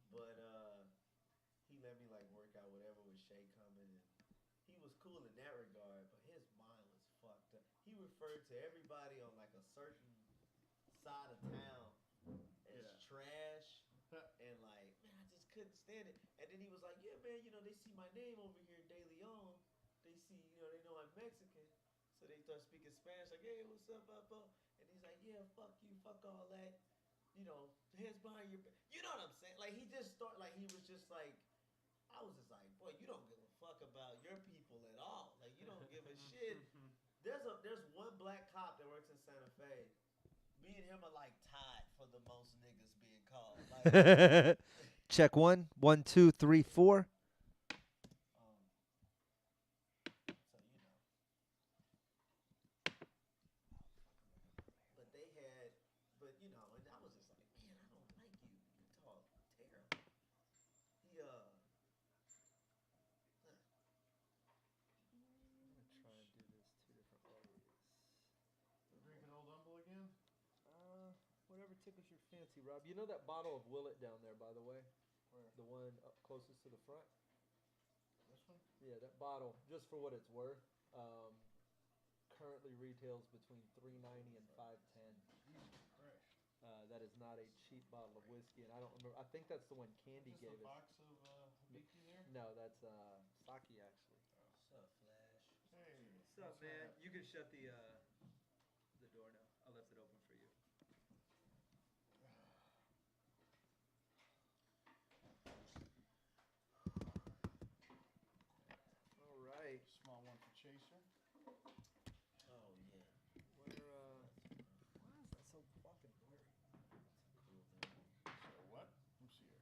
But he let me like work out whatever with Shay coming, and he was cool in that regard. But his mind was fucked up. He referred to everybody on like a certain side of town as trash. And like, man, I just couldn't stand it. And then he was like, "Yeah, man, they see my name over here, De Leon. They see, they know I'm Mexican, so they start speaking Spanish. Like, hey, what's up, Papa?" And he's like, "Yeah, fuck you, fuck all that. Hands behind your back." You know what I'm saying? Like, he just started, like, he was just like, I was just like, boy, you don't give a fuck about your people at all. Like, you don't give a shit. There's one black cop that works in Santa Fe. Me and him are like tied for the most niggas being called. Like, Check 1, 1, 2, 3, 4. um, so but they had, and I was just like, man, I don't like you. You talk terrible. He I'm gonna try and do this 2 different ways. You drinking Old Humble again? Whatever tickles your fancy, Rob. You know that bottle of Willet down there, by the way? Where? The one up closest to the front? This one? Yeah, that bottle, just for what it's worth, currently retails between $3.90 and $5.10. Jesus Christ. That is not a cheap bottle of whiskey, and I don't remember. I think that's the one Candy Is this gave the us. box of Hibiki there? No, that's Saki actually. what's up, Flash? Hey. What's up, man? You can shut the door now. I left it open for you. All right. Small one for Chaser. Oh yeah. Why is that so fucking blurry? Cool, man. So what? Who's here?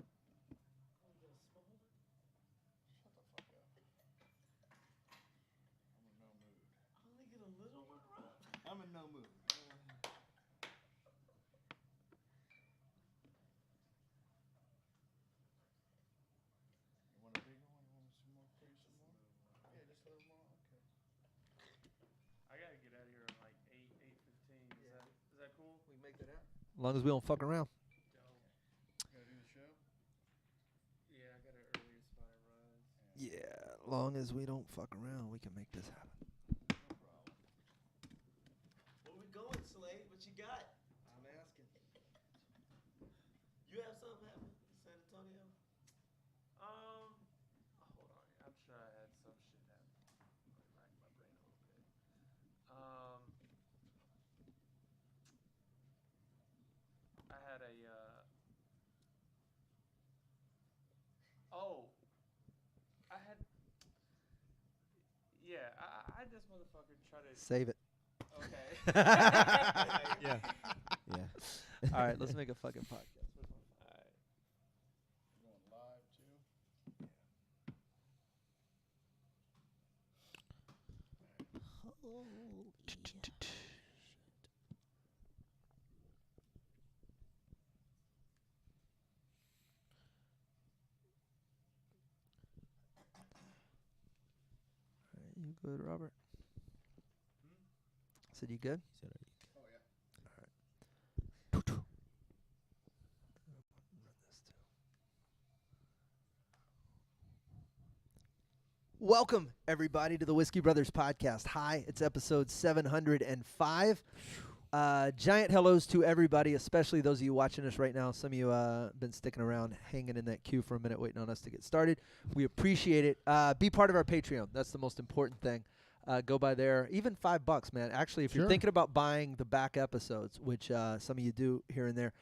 Oh, you got a small one? Shut the fuck up. I'm in no mood. I only get a little one, Rob. I'm in no mood. You want a bigger one? You want some more? Pour you some more? Yeah, just a little more. Okay. I gotta get out of here at like 8:15. Is that cool? We can make that happen. As long as we don't fuck around. Dope. You gotta do the show? Yeah, I got an earlier spot runs. Yeah, as long as we don't fuck around, we can make this happen. No problem. Where we going, Slade? What you got? I'm asking. You have something happen in San Antonio? Hold on. I'm sure I had some shit happen. Rack my brain a little bit. I had a I had I had this motherfucker try to Save it. okay. Yeah. Yeah. All right, let's make a fucking podcast. Where's my phone? Alright. You going live too? You good, Robert? Said you good? Oh yeah. Welcome, everybody, to the Whiskey Brothers Podcast. Hi, it's episode 705. Giant hellos to everybody, especially those of you watching us right now. Some of you been sticking around, hanging in that queue for a minute, waiting on us to get started. We appreciate it. Be part of our Patreon. That's the most important thing. Go by there. Even $5, man. Actually, if you're thinking about buying the back episodes, which some of you do here and there,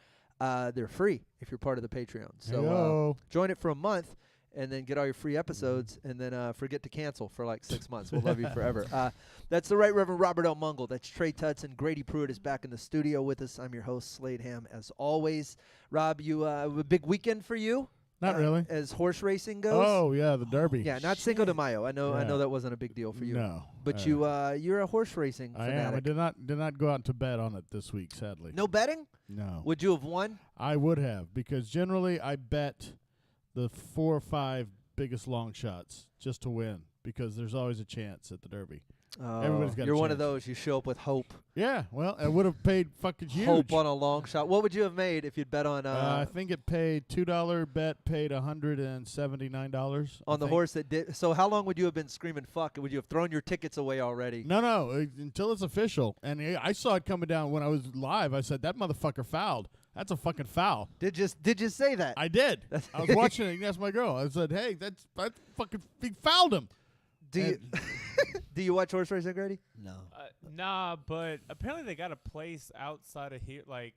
they're free if you're part of the Patreon. So join it for a month. And then get all your free episodes, and then forget to cancel for like 6 months. We'll love you forever. That's the Right Reverend Robert L. Mungle. That's Trey Tutson. Grady Pruitt is back in the studio with us. I'm your host, Slade Ham, as always. Rob, you a big weekend for you? Not really. As horse racing goes? Oh, yeah, the Derby. Yeah, not Cinco de Mayo. I know Yeah. that wasn't a big deal for you. No. But you're a horse racing I fanatic. am. I did not go out to bet on it this week, sadly. No betting? No. Would you have won? I would have, because generally I bet the 4 or 5 biggest long shots just to win, because there's always a chance at the Derby. Everybody's got a You're one of chance. those. You show up with hope. Yeah, well, I would have paid fucking huge. Hope on a long shot. What would you have made if you'd bet on I think it paid $2 bet paid $179 on the horse that did? So how long would you have been screaming fuck? Would you have thrown your tickets away already? No, until it's official. And I saw it coming down when I was live. I said that motherfucker fouled. That's a fucking foul. Did you say that? I did. I was watching it and asked my girl. I said, "Hey, that's fucking he fouled him." Do you do you watch horse racing, Grady? No. Nah, but apparently they got a place outside of here, like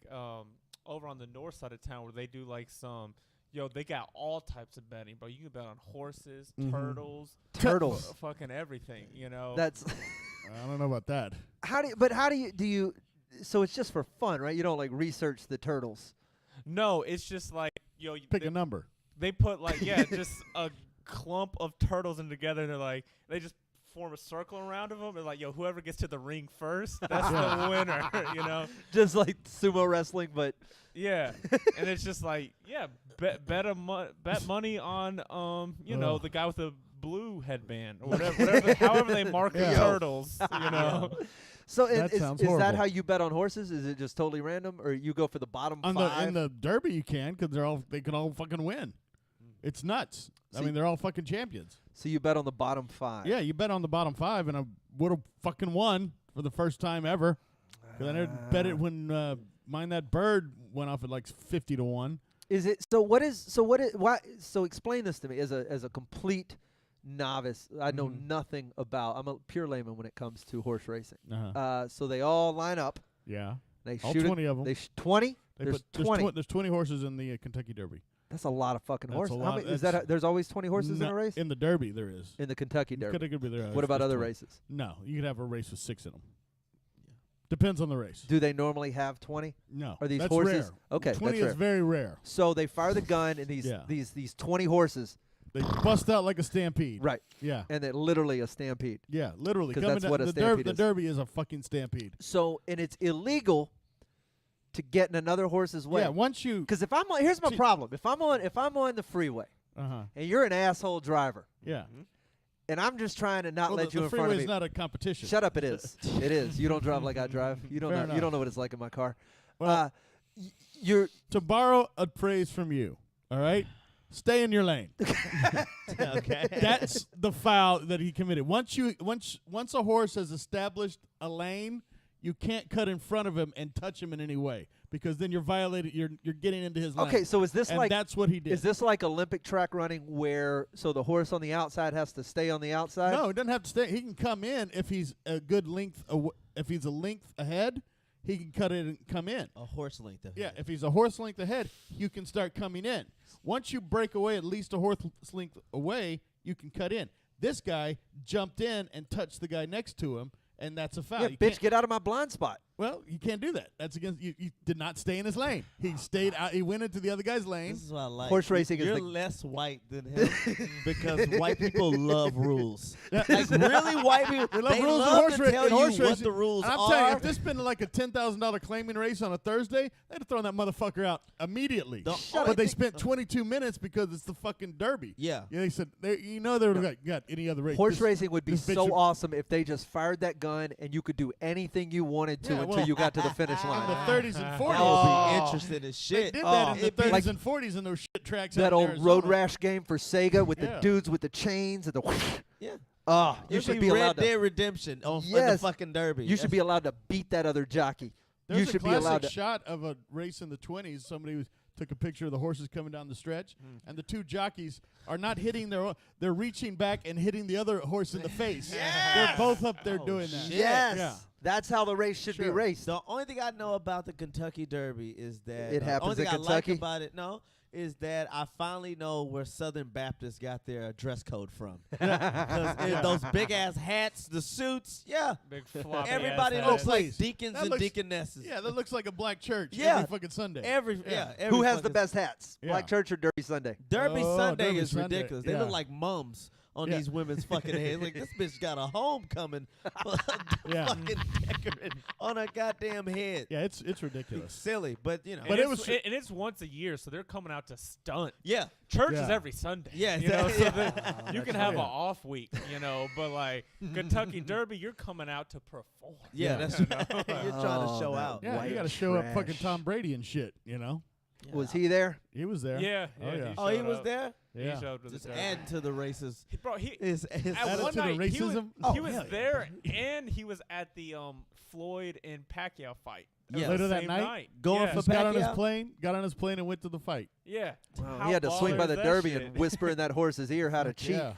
over on the north side of town, where they do like some. They got all types of betting, bro. You can bet on horses, turtles, fucking everything. That's. I don't know about that. How do you? So it's just for fun, right? You don't like research the turtles. No, it's just like Pick a number. They put just a clump of turtles in together, and they just form a circle around them, and whoever gets to the ring first, that's the winner. Just like sumo wrestling, but yeah. And it's just bet money on the guy with the blue headband or whatever however they mark the turtles. So That is sounds that horrible. how you bet on horses? Is it just totally random, or you go for the bottom In five? the Derby, you can because they can all fucking win. It's nuts. See- they're all fucking champions. So you bet on the bottom five. Yeah, you bet on the bottom five, and I would have fucking won for the first time ever. Because I never bet it when Mind That Bird went off at like 50 to 1. Is it why? So explain this to me as a complete novice. I know Mhm. nothing about. I'm a pure layman when it comes to horse racing. Uh-huh. So they all line up. Yeah. They All shoot 20 of them. 20. There's 20. There's 20 horses in the Kentucky Derby. That's a lot of fucking That's a horses. How lot. many, is That's- that? There's always 20 horses in a race. In the Derby, there is. In the Kentucky Derby. Could be there. What about There's other 20. races? No, you could have a race with 6 in them. Depends on the race. Do they normally have 20? No. Are these that's horses? Rare. Okay, 20 that's is rare. very rare. So they fire the gun, and these 20 horses, They bust out like a stampede. right? Yeah. And it literally a stampede. Yeah, literally. 'Cause Coming that's down- what a the stampede The is. Derby is a fucking stampede. So and it's illegal to get in another horse's way. Yeah, once you. Because if I'm on, here's my See- problem. If I'm on the freeway Uh-huh. and you're an asshole driver, Yeah. and I'm just trying to not Well, let you the in front of freeway's me. not a competition. Shut up! It is. It is. You don't drive like I drive. You don't Fair know. enough. You don't know what it's like in my car. Well- You're To borrow a phrase from you, all right? Stay in your lane. Okay. That's the foul that he committed. Once a horse has established a lane, you can't cut in front of him and touch him in any way because then you're violating. You're getting into his lane. okay. So is this and like? that's what he did. Is this like Olympic track running where so the horse on the outside has to stay on the outside? No, he doesn't have to stay. He can come in if he's a good length. If he's a length ahead, he can cut it and come in. A horse length. Ahead. Yeah, if he's a horse length ahead, you can start coming in. Once you break away at least a horse length away, you can cut in. This guy jumped in and touched the guy next to him, and that's a foul. Yeah, You bitch, can't- get out of my blind spot. Well, you can't do that. That's against you. You did not stay in his lane. He stayed out. He went into the other guy's lane. This is what I like. Horse racing is You're the- less white than him because white people love rules. Yeah. Like really, white people They love rules in love horse to ra- tell in horse you what racing. the rules And I'm are. telling you, if this been like a $10,000 claiming race on a Thursday, they'd have thrown that motherfucker out immediately. The Shut But up. they spent 22 minutes because it's the fucking Derby. Yeah. Yeah, they said they would have got any other race. Horse This- racing would be this bitch so would- awesome if they just fired that gun and you could do anything you wanted to Yeah, until well, you got to the finish in line. the 30s and 40s. That would Oh. be interesting as They shit. did Oh. that in the It'd be 30s like- and 40s in those shit tracks. That out in old Arizona. road rash game for Sega with the Yeah. dudes with the chains and the. Yeah. Oh, you It'd should be Red allowed Dead to. Redemption on in the Yes. fucking Derby. You should be allowed to beat that other jockey. There's You should a be classic allowed to. shot of a race in the 20s. Somebody took a picture of the horses coming down the stretch, and the two jockeys are not hitting their own. They're reaching back and hitting the other horse in the face. They're both up there doing that. shit. Yes, Yeah. that's how the race should be Sure. raced. The only thing I know about the Kentucky Derby is that It happens only in thing I like Kentucky? about it, is that I finally know where Southern Baptists got their dress code from. Those big ass hats, the suits, yeah. Big floppy Everybody ass looks head. like please. deacons That and looks- deaconesses. Yeah, that looks like a black church Yeah. every fucking Sunday. Every Who has the fucking- best hats? Yeah. Black Church or Derby Sunday? Derby Oh, Sunday Derby is Sunday, ridiculous. They yeah. look like mums. on Yeah. these women's fucking heads. Like, this bitch got a homecoming Yeah. fucking decorated on her goddamn head. Yeah, it's ridiculous. Silly, but you know. But and it was- and it's once a year, so they're coming out to stunt. Yeah. Church is Yeah. every Sunday. Yeah, you know, so yeah. that you can have an off week, you know, but like Kentucky Derby, you're coming out to perform. Yeah, Yeah. that's You right. know? You're trying to Oh, show that out. Yeah, White you got to show up trash. fucking Tom Brady and shit, you know? Was he there? He was there. Yeah, Oh, yeah. Oh, he showed was up. there? Yeah. He showed to Just the Derby. adding to the races. Bro, he His at Added one to the night he was, racism? Oh, he was hell yeah. there and he was at the Floyd and Pacquiao fight. It was Yeah. the Later that same night? Going yeah. for Just got on his Pacquiao? plane and went to the fight. Yeah. Wow, How he had to swing baller by is the that Derby shit? and whisper in that horse's ear how to cheat, Yeah.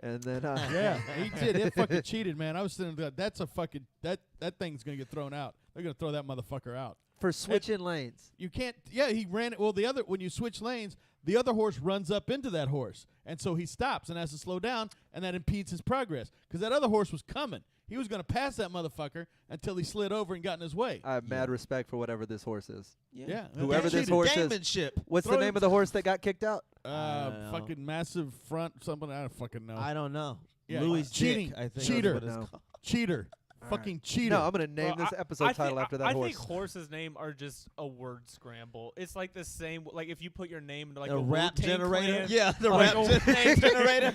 and then Yeah, he did. It fucking cheated, man. I was sitting there. That's a fucking that thing's gonna get thrown out. They're gonna throw that motherfucker out. for switching lanes. You can't. Yeah, he ran it. Well, the other when you switch lanes, the other horse runs up into that horse, and so he stops and has to slow down, and that impedes his progress because that other horse was coming. He was gonna pass that motherfucker until he slid over and got in his way. I have mad respect for whatever this horse is. Yeah, Whoever this Cheated. horse is. Gamemanship. What's Throw the name him- of the horse that got kicked out? know. Fucking massive front something. I don't fucking know. I don't know. Yeah, Louis cheating. Dick, I think. Cheater. That's what it's No. called. Cheater. All Fucking cheater. No, I'm gonna name Well, this episode title think, after that I horse. think horses' name are just a word scramble. It's like the same. Like if you put your name into like A a rap Wu-Tang generator. Clan, Yeah, the Like rap a- name generator.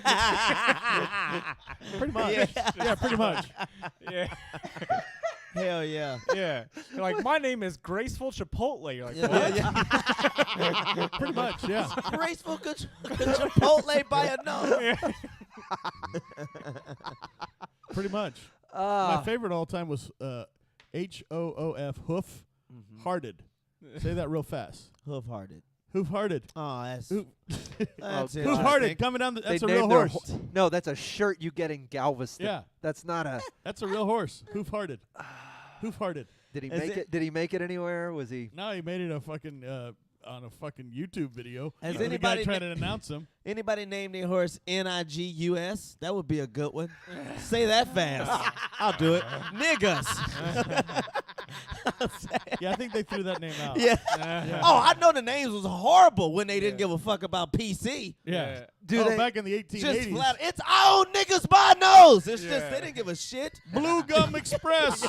Pretty much. Yeah. Yeah, pretty much. Yeah, Hell yeah. yeah. You're like my name is Graceful Chipotle. You're like Yeah, what? yeah. Pretty much. Yeah. Graceful Chipotle by a nose. Pretty much. My Ah, favorite all time was HOOF, hoof hearted. Say that real fast. Hoof-hearted. Hoof hearted. Oh, that's Hoof that's God. hoof hearted interesting. coming down. they That's a named real their horse. No, that's a shirt you get in Galveston. Yeah, That's not a. that's a real horse. Hoof hearted. Hoof hearted. Did he Is make it- it? Did he make it anywhere? Was he? No, he made it a fucking on a fucking YouTube video. Has The guy anybody trying to announce him. Anybody name their horse NIGUS? That would be a good one. Say that fast. I'll do it. Niggas. Yeah, I think they threw that name out. Yeah. Yeah. Oh, I know the names was horrible when they didn't give a fuck about PC. Yeah. Do oh, they? back in the Just 1880s. flat. It's our niggas by nose. It's just Yeah. they didn't give a shit. Blue Gum Express.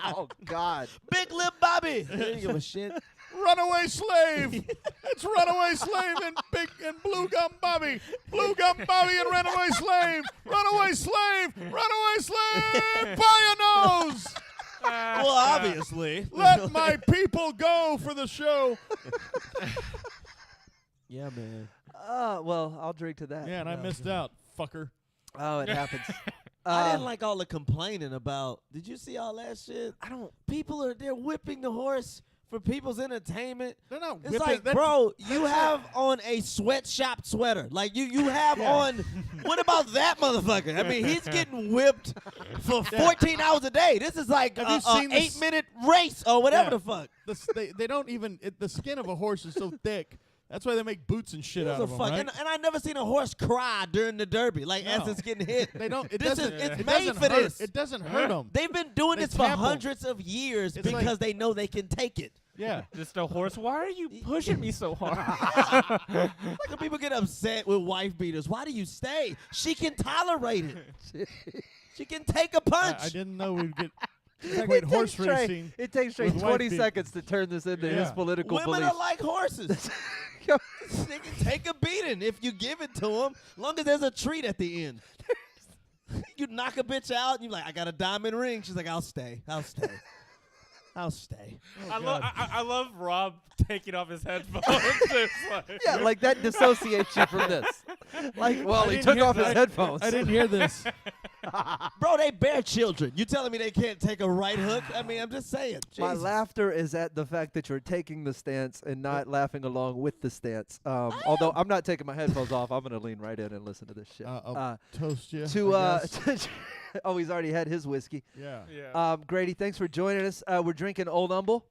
Oh God. Big Lip Bobby. They didn't give a shit. Runaway Slave. It's Runaway Slave and Blue Gum Bobby. Blue Gum Bobby and Runaway Slave. Runaway Slave. Runaway Slave. By a nose. Well, obviously. Let my people go for the show. Yeah, man. Well, I'll drink to that. Yeah, and I missed out, fucker. Oh, it happens. I didn't like all the complaining about. Did you see all that shit? I don't. People they're whipping the horse for people's entertainment. They're not It's whipping. like, bro, you have on a sweatshop sweater. Like you have Yeah. on. What about that motherfucker? I mean, he's getting whipped for 14 hours a day. This is like Have you a seen this- 8-minute race or whatever Yeah. the fuck. They don't even. The skin of a horse is so thick. That's why they make boots and shit It out was of a them, fuck. right? And I never seen a horse cry during the Derby, like as No. it's getting hit. They don't. It This doesn't. is it's it made doesn't for hurt. this. It doesn't hurt them. They've been doing They this for tample. hundreds of years It's like- because they know they can take it. Yeah. Just a horse. Why are you pushing me so hard? Like when people get upset with wife beaters, why do you stay? She can tolerate it. She can take a punch. I didn't know we'd get equate horse takes Trey- racing. It takes Trey with wife 20 beat. seconds to turn this into his Yeah. political Women beliefs. are like horses. They can take a beating if you give it to them, long as there's a treat at the end. You knock a bitch out, and you're like, I got a diamond ring. She's like, I'll stay. I'll stay. I'll stay. I love Rob taking off his headphones. It's like- Yeah, like that dissociates you from this. Like, well, I he didn't took hear- off his I- headphones. I didn't hear this. Bro, they bear children. You telling me they can't take a right hook? I mean, I'm just saying. My Jesus. laughter is at the fact that you're taking the stance and not laughing along with the stance. Although I'm not taking my headphones off, I'm gonna lean right in and listen to this shit. I'll toast you. To I guess. oh, he's already had his whiskey. Yeah. Yeah. Grady, thanks for joining us. We're drinking Old Humble.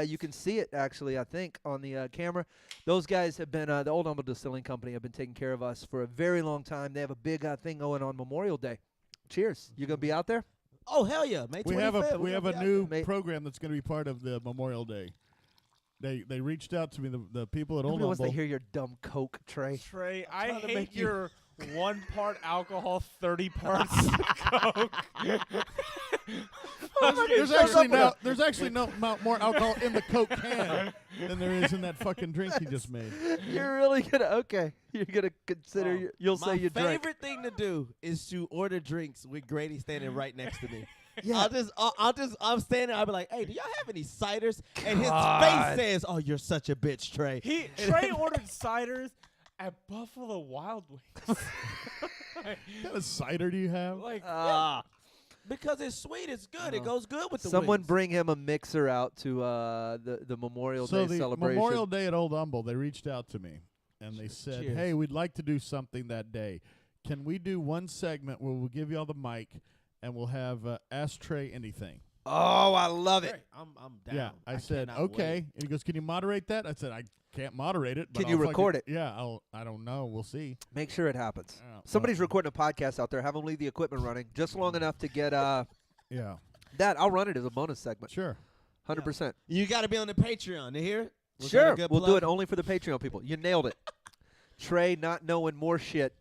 You can see it actually, I think, on the camera. Those guys have been the Old Humble Distilling Company have been taking care of us for a very long time. They have a big thing going on Memorial Day. Cheers. You gonna be out there? Oh, hell yeah. May 25th. We have a We're gonna be out new Mate. program that's going to be part of the Memorial Day. They reached out to me, the people at Old Nobody wants to Humble. hear your dumb Coke, Trey. Trey, I trying to hate make you- your 1 part alcohol, 30 parts Coke. There's actually no more alcohol in the Coke can than there is in that fucking drink he just made. You're really gonna You're gonna consider you'll say you My drank. favorite thing to do is to order drinks with Grady standing right next to me. Yeah. I'm standing. I'll be like, "Hey, do y'all have any ciders?" And his God. face says, "Oh, you're such a bitch, Trey." Trey ordered ciders at Buffalo Wild Wings. What kind of cider do you have? Like, Because it's sweet, it's good. It goes good with the Someone wings. bring him a mixer out to the Memorial Day the celebration. Memorial Day at Old Humble, they reached out to me and they said, Cheers. "Hey, we'd like to do something that day. Can we do one segment where we'll give y'all the mic and we'll have Ask Trey Anything?" Oh, I love it. Great. I'm down. Yeah, I said, cannot "Okay." wait. And he goes, "Can you moderate that?" I said, "I can't moderate it. But Can you I'll record fucking- Yeah, I don't know. We'll see." Make sure it happens. Yeah, Somebody's recording a podcast out there. Have them leave the equipment running just long enough to get Yeah, that. I'll run it as a bonus segment. sure. 100%. You got to be on the Patreon. You hear? Was that a Sure. good We'll do plug? it only for the Patreon people. You nailed it. Trey not knowing more shit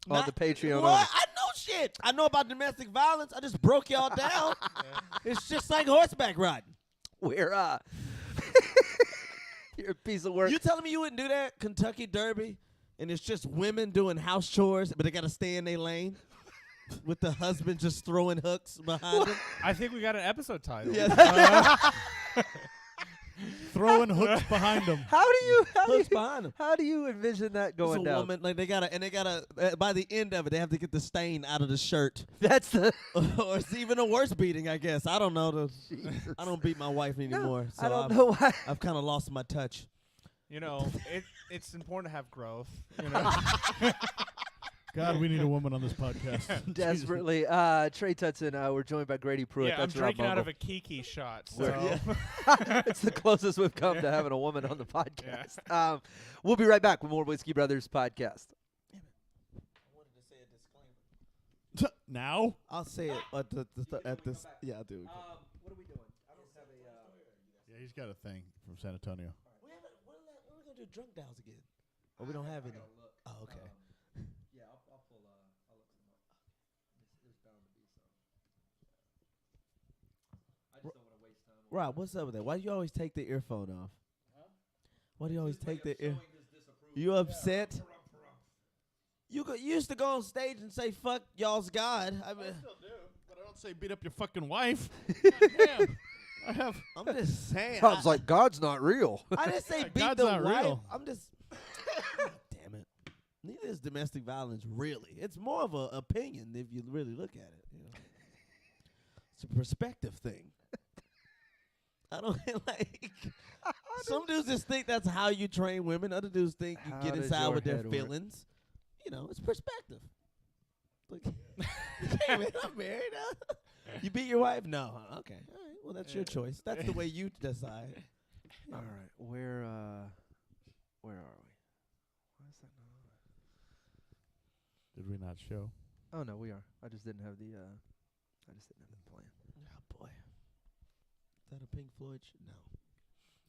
on Not- the Patreon What? only. I know shit. I know about domestic violence. I just broke y'all down. It's just like horseback riding. We're you're a piece of work. You telling me you wouldn't do that? Kentucky Derby, and it's just women doing house chores, but they got to stay in their lane with the husband just throwing hooks behind them. I think we got an episode title. Throwing hooks behind him. Hooks behind them. how do you envision that It's going a down? woman, like they gotta, by the end of it, they have to get the stain out of the shirt. That's the Or it's even a worse beating, I guess. I don't know. I don't beat my wife anymore, so I don't know why. I've kind of lost my touch. You know, it's important to have growth. You know, God, we need a woman on this podcast. Desperately. Trey Tutson, we're joined by Grady Pruitt. yeah, I'm That's Rob drinking out Mongol. of a Kiki shot. So. We're- it's the closest we've come to having a woman on the podcast. We'll be right back with more Whiskey Brothers podcast. I wanted to say a disclaimer. Now? I'll say it at this. Yeah, I'll do it. What are we doing? I don't have a. Yeah, he's got a thing from San Antonio. When are we gonna do drunk dials again? Or we don't have any? Oh, okay. Yeah, I'll pull. I'll look some up. There's bound to be some. I just don't want to waste time. Rob, what's up with that? Why do you always take the earphone off? Why do you always take the ear? You upset? You used to go on stage and say "fuck y'all's God." I mean, still do, but I don't say beat up your fucking wife. Damn. I have. I'm just saying. I was like, God's not real. I didn't say Yeah, beat God's the not wife. real. I'm just. God damn it. Neither is domestic violence really. It's more of an opinion if you really look at it. You know? It's a perspective thing. I don't like. Some dudes just think that's how you train women. Other dudes think you How get does inside your with their head work? feelings. You know, it's perspective. Look, hey man, I'm married. Huh? You beat your wife? No. Huh? Okay. All right. Well, that's your choice. That's the way you decide. All right, where are we? Why is that not? Did we not show? Oh no, we are. I just didn't have the. I just didn't have the plan. Oh boy. Is that a Pink Floyd? No.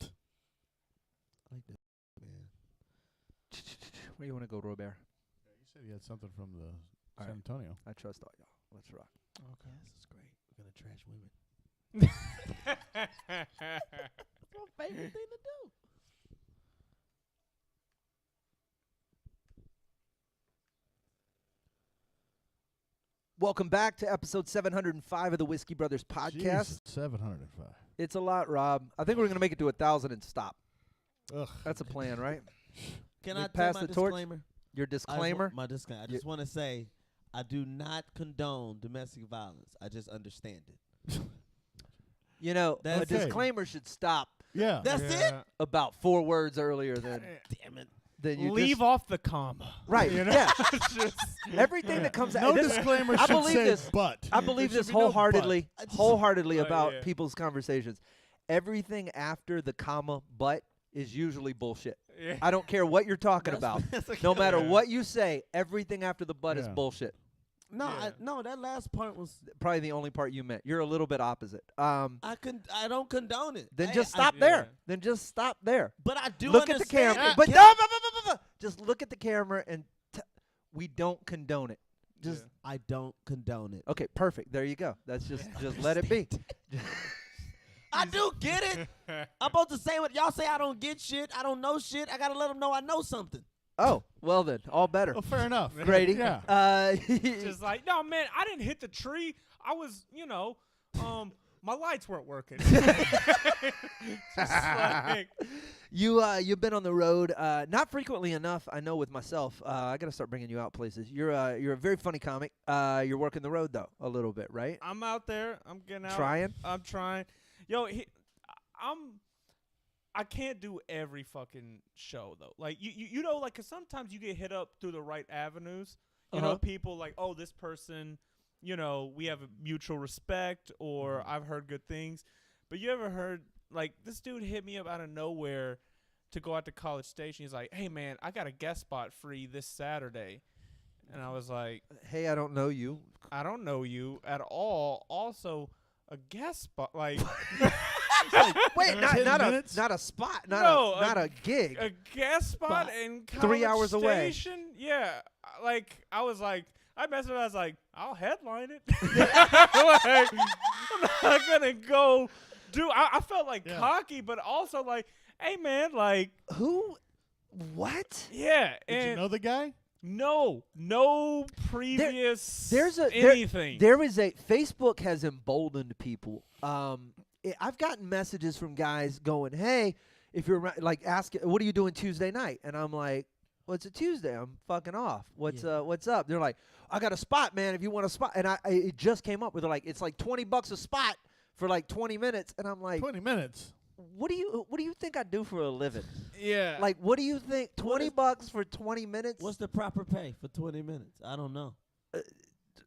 I like that, man. Where you want to go, Robert? Yeah, you said you had something from the All San right. Antonio. I trust all y'all. Let's rock. Okay. This is great. We're gonna trash women. My favorite thing to do. Welcome back to episode 705 of the Whiskey Brothers podcast. Jesus, 705. It's a lot, Rob. I think we're gonna make it to 1,000 and stop. Ugh. That's a plan, right? Can We I pass tell my the torch? disclaimer? Your disclaimer. My disclaimer. I just want to say, I do not condone domestic violence. I just understand it. You know, a That's okay. disclaimer should stop Yeah. That's it. about 4 words earlier than Damn it. you Leave just, off the comma. right. You know? Yeah. Just- Everything that comes No out. This, disclaimer I should believe say this. but. I believe There this should be no wholeheartedly, I just- wholeheartedly about yeah. people's conversations. Everything after the comma but is usually bullshit. yeah. I don't care what you're talking about. No matter Yeah. what you say, everything after the but is Yeah. bullshit. No, Yeah. no, that last part was. Probably the only part you meant. You're a little bit opposite. I don't condone it. Then I- just I- stop yeah. there. Then just stop there. But I do Look at the understand camera. it. But Can- no, just look at the camera and we don't condone it. Just I don't condone it. okay, perfect. There you go. That's just let it be. I do get it. I'm supposed to say what y'all say. I don't get shit. I don't know shit. I gotta let them know I know something. Oh, well then, all better. Well, fair enough. Grady. Yeah. Just like, no, man, I didn't hit the tree. I was, my lights weren't working. Just like, you've been on the road not frequently enough. I know with myself. I got to start bringing you out places. You're a very funny comic. You're working the road though a little bit, right? I'm out there. I'm getting out. Trying. I'm trying. Yo, I can't do every fucking show though. Like you know, like 'cause sometimes you get hit up through the right avenues. You know, people like, oh, this person, we have a mutual respect, or I've heard good things. But you ever heard like this dude hit me up out of nowhere to go out to College Station? He's like, hey man, I got a guest spot free this Saturday, and I was like, Hey, I don't know you. I don't know you at all. Also, a guest spot, like. Wait, 10 not minutes? a spot, No, not a gig. A guest spot in College 3 hours away. Station? Yeah. Like, I was like, I messaged him. I was like, I'll headline it. Like, I'm not going to go do. I felt like cocky, but also like, hey, man, like. Who? What? Yeah. Did and you know the guy? No previous There's anything. There is a Facebook has emboldened people. I've gotten messages from guys going, "Hey, if you're like, ask what are you doing Tuesday night?" And I'm like, "Well, it's a Tuesday. I'm fucking off. What's up?" They're like, "I got a spot, man. If you want a spot." And it just came up with they're like, "It's like $20 a spot for like 20 minutes." And I'm like, 20 minutes. What do you think I do for a living? Yeah. Like, what do you think? $20 for 20 minutes? What's the proper pay for 20 minutes? I don't know.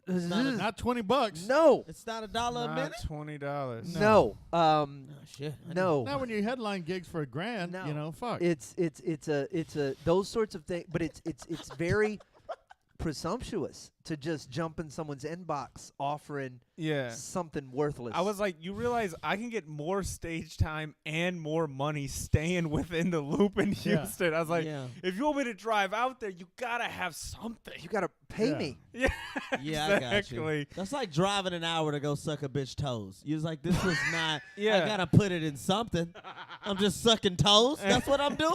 Not $20. No. It's not $1 a minute. $20. No. Oh shit. No. Not when you headline gigs for $1,000. No. Fuck. It's a those sorts of things, but it's very presumptuous to just jump in someone's inbox offering something worthless. I was like, you realize I can get more stage time and more money staying within the loop in Houston. I was like, if you want me to drive out there, you gotta have something. You gotta pay me. Yeah, Yeah, exactly. I got you. That's like driving an hour to go suck a bitch toes. You was like, this was not. Yeah. I gotta put it in something. I'm just sucking toes. That's what I'm doing.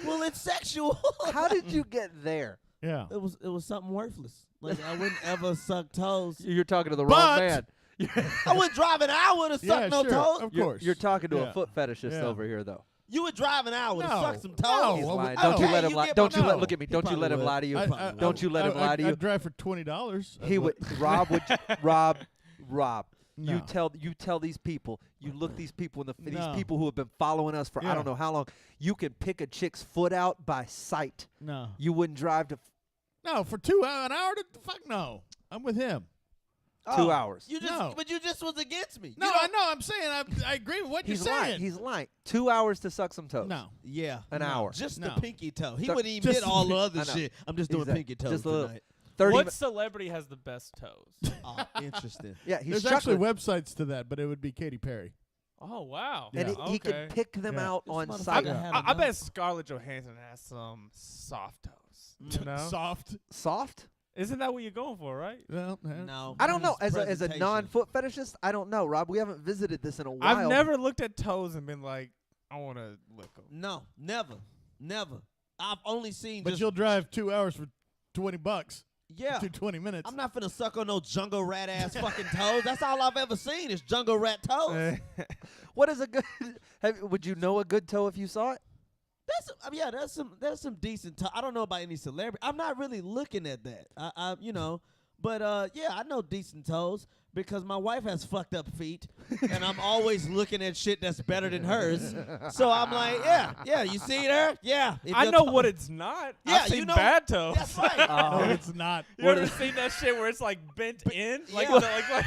Well, it's sexual. How did you get there? Yeah. It was something worthless. Like I wouldn't ever suck toes. You're talking to the wrong But- man. I wouldn't drive an hour to suck no sure. toes. Of You're, course. you're talking to Yeah. a foot fetishist Yeah. over here, though. You would drive an hour to No. suck some No. toes. He's well, lying. I Don't you don't- let him you lie. get Don't you my- let no. look at me. He Don't you let him probably lie to you. would. Don't you let him lie to you. I'd drive for $20. He would. Rob would. Rob. No. You tell these people. You look these people in the these No. people who have been following us for I Yeah. don't know how long. You can pick a chick's foot out by sight. No. You wouldn't drive to No, for an hour to fuck no. I'm with him. 2 hours. You just, No. but you just was against me. No, You I don't- know. I'm saying I agree with what He's you're saying. lying. He's lying. 2 hours to suck some toes. No. Yeah, An no, hour. Just No. the pinky toe. He So- wouldn't even just hit all the the- other I know. shit. I'm just doing Exactly. pinky toes Just a little- tonight. 30 What mi- celebrity has the best toes? Oh, interesting. Yeah, he's There's actually chuckling. websites to that, but it would be Katy Perry. Oh wow! And Yeah. he could Okay. pick them Yeah. out This on motherfucker site. had I enough. bet Scarlett Johansson has some soft toes. You know? Soft. Soft? Isn't that what you're going for, right? Well, No, I don't know. it's As a presentation. non-foot fetishist, I don't know, Rob. We haven't visited this in a while. I've never looked at toes and been like, I want to lick them. No, never. I've only seen. but just, you'll drive 2 hours for $20. yeah. To 20 minutes. I'm not finna suck on no jungle rat ass fucking toes. That's all I've ever seen is jungle rat toes. What is a good? Would you know a good toe if you saw it? There's some decent toe. I don't know about any celebrity. I'm not really looking at that. But I know decent toes because my wife has fucked up feet, and I'm always looking at shit that's better than hers. So I'm like, yeah, you see there? Yeah. If I your know toe- what it's not. Yeah, I've seen you know- bad toes. That's right. No, it's not. You ever seen that shit where it's like bent in? Like, Yeah. like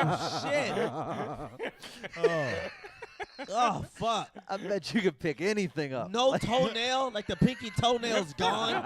Oh shit. Oh. Oh fuck. I bet you could pick anything up. No toenail, like the pinky toenail's gone.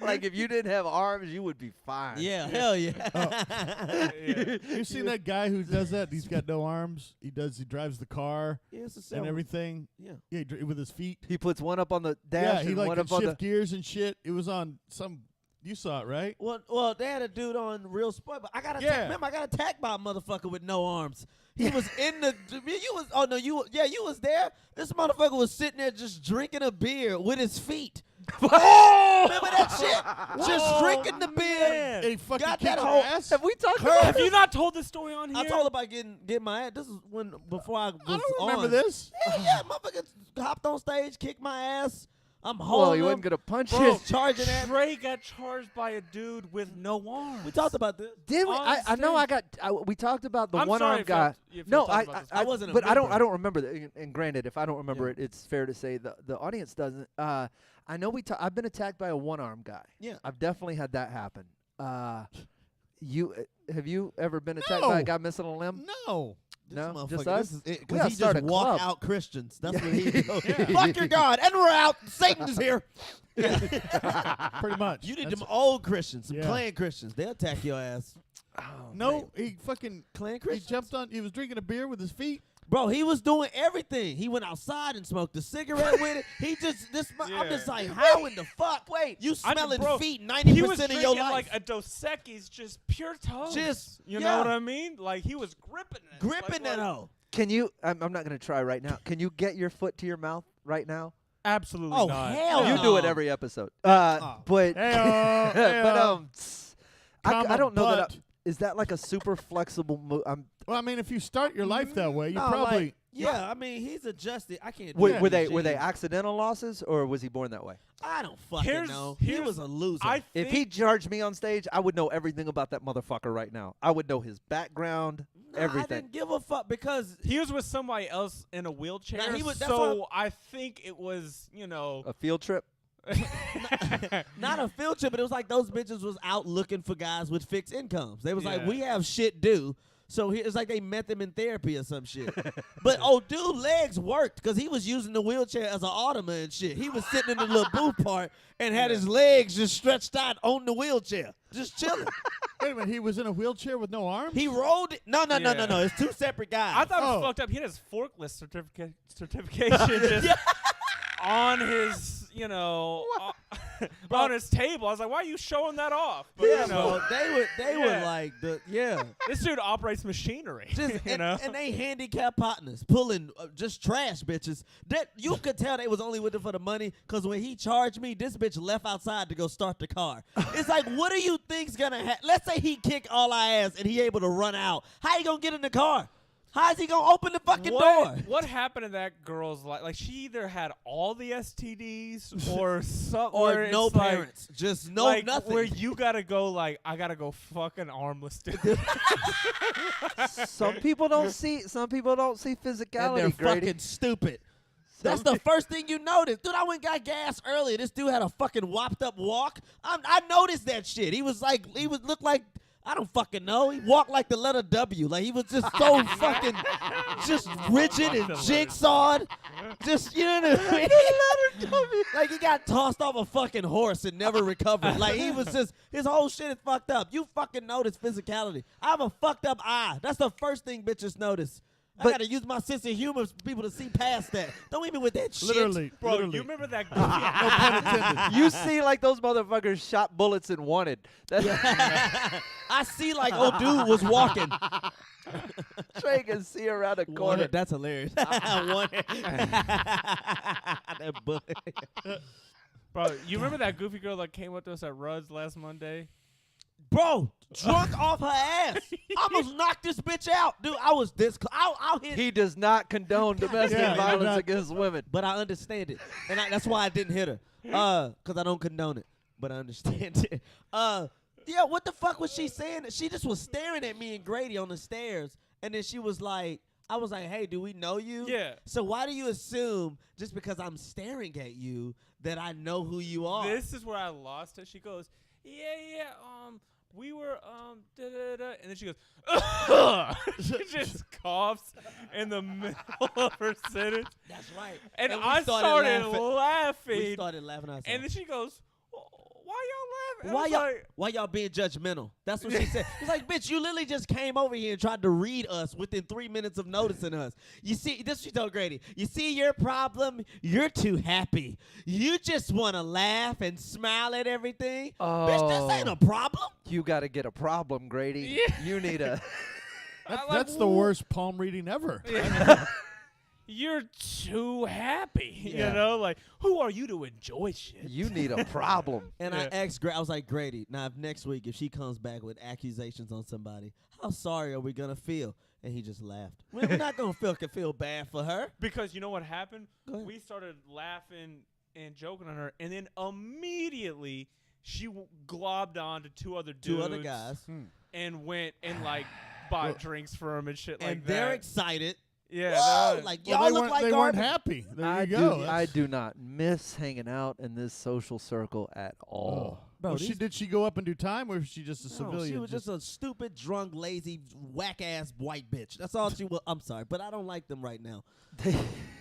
Like if you didn't have arms, you would be fine. Yeah, hell yeah. Yeah. You seen that guy who does that? He's got no arms. He drives the car Yeah, it's a and several- everything. Yeah. Yeah, with his feet. He puts one up on the Yeah, dash he and like one can up on the. shift gears and shit. It was on some. You saw it, right? Well, they had a dude on Real Sport, but I got Yeah. remember I got attacked by a motherfucker with no arms. He was in the. You was. Oh no, you was there. This motherfucker was sitting there just drinking a beer with his feet. Remember that shit? Just drinking the beer. Man. And he fucking Got kicked that your whole- ass. Have we talked Curve. about Have you not told this story on here? I told about getting my ass. This is before I was I don't remember on. this. Yeah, motherfucker hopped on stage, kicked my ass. I'm Well, holding he him. wasn't gonna punch Bro, you. charging at me. Trey got charged by a dude with no arms. We talked about this. Did we? on I know. stage. We talked about the I'm one sorry arm if guy. y'all- if y'all No, talked about this. I wasn't a But I member. don't remember that. And granted, if I don't remember Yeah. it, it's fair to say the audience doesn't. I know I've been attacked by a one arm guy. Yeah. I've definitely had that happen. Have you ever been attacked by a No. guy missing a limb? No. No, This just motherfucker, us? this is We it, 'cause gotta he start just a walk club. out Christians. That's what he Yeah. do. Fuck your God, and we're out. Satan's here. Pretty much. You need That's- them old Christians, some Yeah. Klan Christians. They'll attack your ass. Oh, No, man. he fucking. Klan He Christians? jumped on. He was drinking a beer with his feet. Bro, he was doing everything. He went outside and smoked a cigarette with it. He just, I'm just Yeah. like, how in the fuck? Wait. You I- smelling bro, feet He 90% was of drinking your life. like a Dos Equis, just pure toast. Just- you yeah. know what I mean? Like he was gripping it. Gripping that hoe. Can you? I'm not gonna try right now. Can you get your foot to your mouth right now? Absolutely Oh, not. hell You no. do it every episode. Oh. But Heyo, but heyo. I Comma don't know that. butt. Is that like a super flexible move? Well, I mean, if you start your life that way, you No, probably. like, yeah, I mean, he's adjusted. I can't do Were, that were they with were they jeans. accidental losses or was he born that way? I don't fucking Here's- know. He here's- was a loser. I If think he charged me on stage, I would know everything about that motherfucker right now. I would know his background, Nah, I everything. didn't give a fuck because he was with somebody else in a wheelchair. Nah, he was- that's so I think it was, A field trip. not a field trip, but it was like those bitches was out looking for guys with fixed incomes. They was like, Yeah. we have shit due. So it's like they met them in therapy or some shit. But dude, legs worked because he was using the wheelchair as an ottoman and shit. He was sitting in the little booth part and had his legs just stretched out on the wheelchair, just chilling. Wait a minute, he was in a wheelchair with no arms? He rolled it. No. Yeah. It's two separate guys. I thought it was Oh. fucked up. He had his forklift certification just on his, on his table. I was like, why are you showing that off? But, yeah, you know, bro. They were Yeah. like this dude operates machinery. Just you and, know? and they handicapped partners pulling just trash bitches. That you could tell they was only with it for the money. Cause when he charged me, this bitch left outside to go start the car. It's like, what do you think's gonna happen? Let's say he kick all our ass and he able to run out. How he gonna get in the car? How is he gonna open the fucking door? What happened to that girl's life? Like she either had all the STDs or some, Or where no it's like- parents, just no like, nothing. Where you gotta go like I gotta go fucking armless, dude. Some people don't see. Some people don't see and physicality. they're Grady. fucking stupid. That's Some the first thing you notice. Dude, I went and got gas earlier. This dude had a fucking whopped up walk. I noticed that shit. He would look like, I don't fucking know. He walked like the letter W. Like he was just so fucking just rigid and jigsawed. Just, you know what I mean? Like he got tossed off a fucking horse and never recovered. Like he was just, his whole shit is fucked up. You fucking notice physicality. I have a fucked up eye. That's the first thing bitches notice. I But- gotta use my sense of humor for people to see past that. Don't hit me with that shit. Literally. Bro, literally. you remember that No pun intended. You see, like those motherfuckers shot bullets and wanted. That's I see like old dude was walking. Trey can see around the corner. That's hilarious. Wanted. That bullet. Bro, you remember that goofy girl that came up to us at Rudd's last Monday? Bro, drunk off her ass. I almost knocked this bitch out. Dude, I was this close. I'll hit. He does not condone domestic Yeah, he violence does not. against women. But I understand it. And that's why I didn't hit her. Because I don't condone it. But I understand it. Yeah, what the fuck was she saying? She just was staring at me and Grady on the stairs. And then she was like, I was like, hey, do we know you? Yeah. So why do you assume just because I'm staring at you that I know who you are? This is where I lost it. She goes, yeah, we were, da-da-da. And then she goes, ugh. She just coughs in the middle of her sentence. That's right. And we I started laughing. We started laughing ourselves. And then she goes, y'all laughing? Why y'all being judgmental? That's what she said. It's like, bitch, you literally just came over here and tried to read us within 3 minutes of noticing us. You see, this she told Grady. You see your problem? You're too happy. You just want to laugh and smile at everything. Bitch, this ain't a problem. You got to get a problem, Grady. Yeah. You need a. That's the worst palm reading ever. You're too happy. Yeah. You know, like, who are you to enjoy shit? You need a problem. And I asked I was like, Grady, now if next week, if she comes back with accusations on somebody, how sorry are we going to feel? And he just laughed. We're not going to feel bad for her. Because you know what happened? Go ahead. We started laughing and joking on her, and then immediately she globbed on to two other dudes. Two other guys. And went and, like, bought drinks for him and shit like And that. they're excited. Yeah. Whoa, they're- like, Well, y'all look like they weren't garbage. happy. There I you go. I do not miss hanging out in this social circle at all. Bro, Well, these- did she go up and do time, or was she just a No, civilian? she was just a stupid, drunk, lazy, whack-ass white bitch. That's all she was. I'm sorry, but I don't like them right now.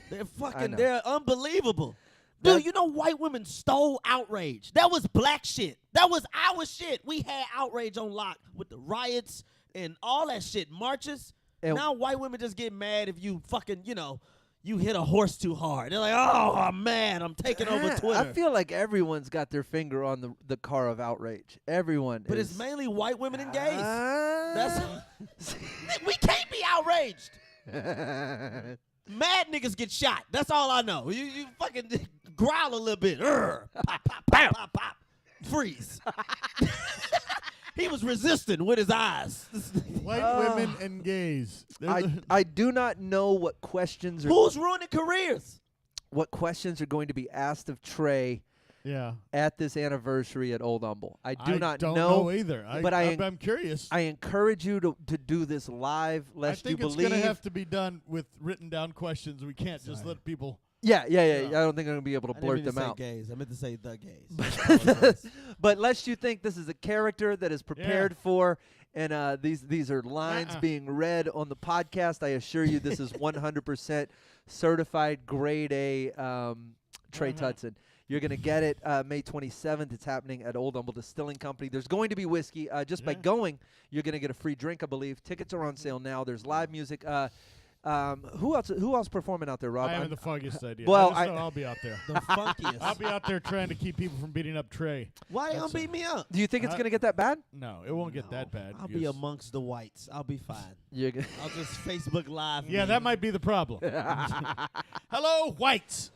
They're fucking, know. they're unbelievable. That- Dude, you know white women stole outrage. That was black shit. That was our shit. We had outrage on lock with the riots and all that shit, marches. And- now white women just get mad if you fucking, you hit a horse too hard. They're like, oh, I'm mad. I'm taking over Twitter. I feel like everyone's got their finger on the car of outrage. Everyone but is. it's mainly white women and gays. That's We can't be outraged. Mad niggas get shot. That's all I know. You fucking growl a little bit. Pop, pop, pop, pop, pop. Freeze. He was resisting with his eyes. white women and gays. I do not know what questions are Who's ruining careers? going to be asked of Trey yeah. at this anniversary at Old Humble. I do not don't know. know either. but I'm curious. I encourage you to do this live, I lest you think it's believe. going to have to be done with written down questions. We can't just let people. yeah. I Yeah. don't think I'm going to be able to I didn't blurt mean to them say out. gays. I meant to say the gays. But lest you think this is a character that is prepared for, and these are lines being read on the podcast, I assure you this is 100% certified grade A Trey Tutson. You're going to get it May 27th. It's happening at Old Humble Distilling Company. There's going to be whiskey. Just by going, you're going to get a free drink, I believe. Tickets are on sale now. There's live music. Who else performing out there, Rob? I haven't the foggiest idea. well, I just know I'll be out there. The funkiest. I'll be out there trying to keep people from beating up Trey. Why they gonna beat me up? Do you think it's going to get that bad? No, it won't get that bad. I'll be amongst the whites. I'll be fine. You're gonna I'll just Facebook Live. Yeah, me. that might be the problem. Hello, whites.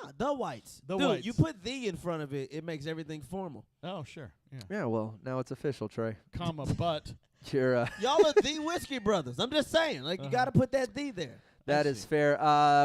Nah, the whites. The Dude, whites. you put the in front of it, it makes everything formal. Oh, sure. Yeah. Yeah, well, now it's official, Trey. Comma, but. You're, Y'all are the Whiskey Brothers. I'm just saying. Like, you got to put that the there. that is fair.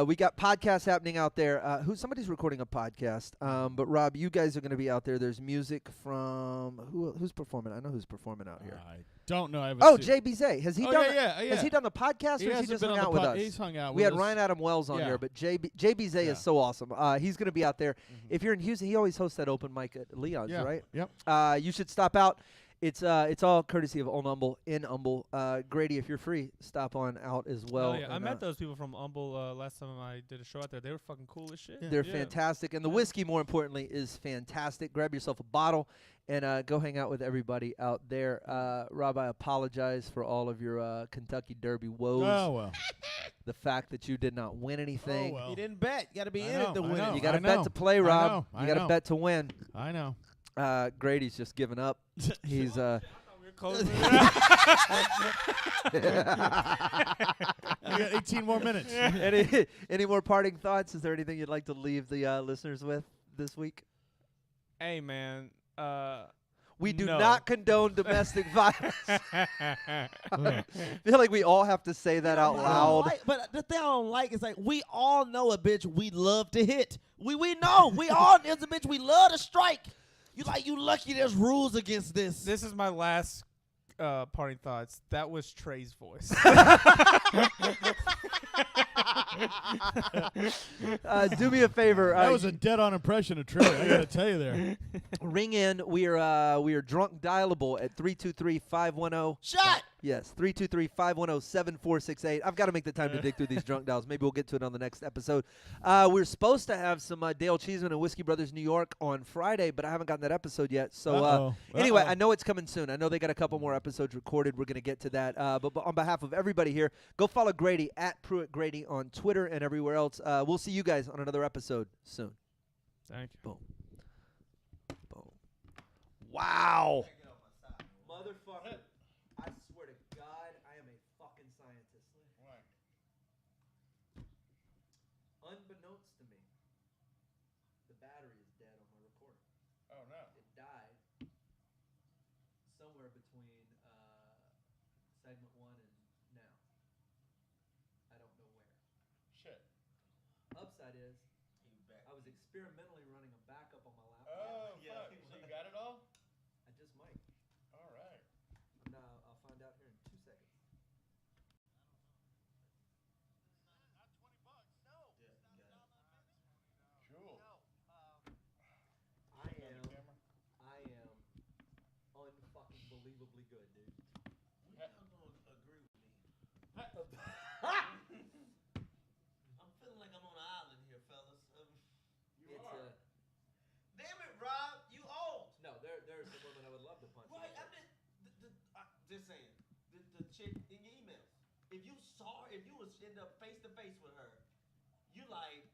We got podcasts happening out there. Somebody's recording a podcast. But Rob, you guys are going to be out there. There's music from who's performing? I know who's performing out here. I don't know. I haven't Oh, seen- JBZ. Has he Oh, done? yeah, yeah. Has he done the podcast, He or has he hasn't just been hung on out the with pod- us? He's hung out We with had us. Ryan Adam Wells on Yeah. here, but JBZ Yeah. is so awesome. He's going to be out there. If you're in Houston, he always hosts that open mic at Leon's, Yeah. right? Yep. You should stop out. It's all courtesy of Old Humble in Humble. Grady, if you're free, stop on out as well. Hell yeah. I And, met those people from Humble last time I did a show out there. They were fucking cool as shit. They're Yeah. fantastic, and the whiskey, more importantly, is fantastic. Grab yourself a bottle and go hang out with everybody out there. Rob, I apologize for all of your Kentucky Derby woes. Oh, well. The fact that you did not win anything. Oh, well. You didn't bet. You got to be I in know, it to I win know. it. You got to I bet know. to play, I Rob. know, I You got to know. bet to win. I know. Grady's just given up. He's You got 18 more minutes. any more parting thoughts? Is there anything you'd like to leave the listeners with this week? Hey, man. We do No. not condone domestic violence. I feel like we all have to say that out I don't loud. like- but the thing I don't like is like we all know a bitch we love to hit. We know. We all there's a bitch we love to strike. You lucky there's rules against this. This is my last parting thoughts. That was Trey's voice. Do me a favor. That was a dead-on impression of Trey. I got to tell you there. Ring in. We are drunk dialable at 323-510. Shot. Yes, 323-510-7468. I've got to make the time to dig through these drunk dials. Maybe we'll get to it on the next episode. We're supposed to have some Dale Cheeseman and Whiskey Brothers New York on Friday, but I haven't gotten that episode yet. So anyway, I know it's coming soon. I know they got a couple more episodes recorded. We're going to get to that. But on behalf of everybody here, go follow Grady at Pruitt Grady on Twitter and everywhere else. We'll see you guys on another episode soon. Thank you. Boom. Boom. Wow. Motherfucker. I swear to God, I am a fucking scientist. Why? Unbeknownst to me, the battery is dead on my recorder. Oh no. It died somewhere between segment 1 and now. I don't know where. Shit. Upside is, I was experimentally running a backup on my laptop. Oh Yeah. fuck. So you got it all? I just might. All right. I'll find out here in 2 seconds. Cool. I On the am camera? unfucking believably good, dude. Y'all gonna agree with me. I'm I'm feeling like I'm on an island here, fellas. You are. Damn it, Rob, you old. No, there's some women I would love to punch. Right, I mean, just saying, the chick in your emails. If you was end up face to face with her, you like,